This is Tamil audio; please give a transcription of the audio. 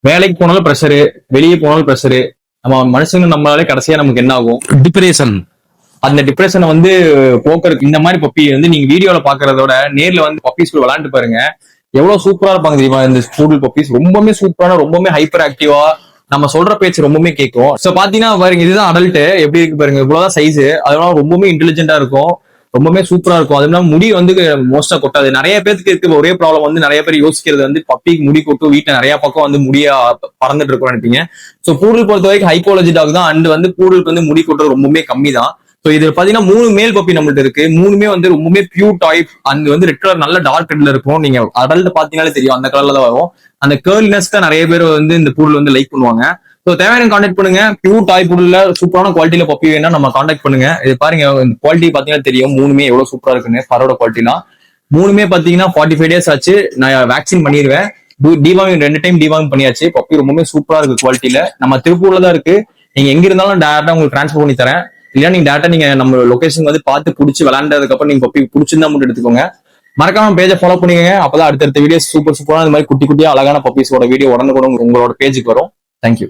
வேலைக்கு போனாலும் ப்ரெஷரு, வெளியே போனாலும் ப்ரெஷரு. நம்ம மனுஷங்க நம்மளாலே கடைசியா நமக்கு என்ன ஆகும்? டிப்ரெஷன். அந்த டிப்ரெஷனை வந்து போக்குறதுக்கு இந்த மாதிரி பப்பி வந்து நீங்க வீடியோல பாக்குறதோட நேர்ல வந்து பப்பீஸ் கூட விளையாண்டு பாருங்க. எவ்வளவு சூப்பரா இருப்பாங்க தெரியுமா இந்த ஸ்கூல் பப்பீஸ். ரொம்பவுமே சூப்பரான, ரொம்பவுமே ஹைப்பர் ஆக்டிவா, நம்ம சொல்ற பேச்சு ரொம்பவுமே கேட்கும். சோ பாத்தீங்கன்னா பாருங்க, இதுதான் அடல்ட். எப்படி இருக்கு பாருங்க, இவ்வளவுதான் சைஸ். அதனால ரொம்பவுமே இன்டெலிஜென்டா இருக்கும், ரொம்பவுமே சூப்பரா இருக்கும். அது இல்லாம முடி வந்து மோஸ்டா கொட்டாது. நிறைய பேருக்கு இருக்க ஒரே ப்ராப்ளம் வந்து, நிறைய பேர் யோசிக்கிறது வந்து பப்பிக்கு முடி கொட்டும், வீட்டுல நிறைய பக்கம் வந்து முடியா பறந்துட்டு இருக்கும் நினைப்பீங்க. சோ பூடல் பொறுத்த வரைக்கும் ஹைப்போலஜி டாக் தான். அண்ட் வந்து பூடலுக்கு வந்து முடி கொட்டுறது ரொம்பவுமே கம்மி தான். சோ இது பாத்தீங்கன்னா 3 மேல் பப்பி நம்மள்ட்ட இருக்கு. 3மே வந்து ரொம்பவுமே பியூர் டைப். அண்ட் வந்து ரெட் கலர், நல்ல டார்க் ரெட்ல இருக்கும். நீங்க அடல்ட் பாத்தீங்கன்னாலே தெரியும், அந்த கலர்ல தான் வரும். அந்த கேர்லினஸ் தான் நிறைய பேர் வந்து இந்த பூடல் வந்து லைக் பண்ணுவாங்க. ஸோ தேவையான கான்டாக்ட் பண்ணுங்க. பியூர் டாய் புல்ல சூப்பரான குவாலிட்டியில பப்பி வேணா நம்ம கான்டாக்ட் பண்ணுங்க. இது பாருங்க, குவாலிட்டி பாத்தீங்கன்னா தெரியும் 3மே எவ்வளவு சூப்பரா இருக்குன்னு. பரோட குவாலிட்டிலாம் 3மே பாத்தீங்கன்னா 45 days ஆச்சு. நான் வேக்சின் பண்ணிடுவேன். டிவாமிங் 2 டைம் டிவாமிங் பண்ணியாச்சு. பப்பி ரொம்பவே சூப்பரா இருக்கு குவாலிட்டியில. நம்ம திருப்பூர்ல தான் இருக்கு. நீங்க எங்க இருந்தாலும் டேரக்டா உங்களுக்கு டிரான்ஸ்பர் பண்ணி தரேன். இல்ல நீங்க டேரக்டா நீங்க நம்ம லொகேஷன் வந்து பார்த்து பிடிச்சி விளையாண்டதுக்கு அப்புறம் நீங்க பப்பி பிடிச்சிருந்தா மட்டும் எடுத்துக்கோங்க. மறக்காம பேஜை ஃபாலோ பண்ணிக்கங்க. அப்பதான் அடுத்தடுத்த வீடியோ சூப்பர் சூப்பரான இந்த மாதிரி குட்டி குட்டியா அழகான பப்பீஸோட வீடியோ உடனுக்குடன் உங்களோட பேஜுக்கு வரும். தேங்க்யூ.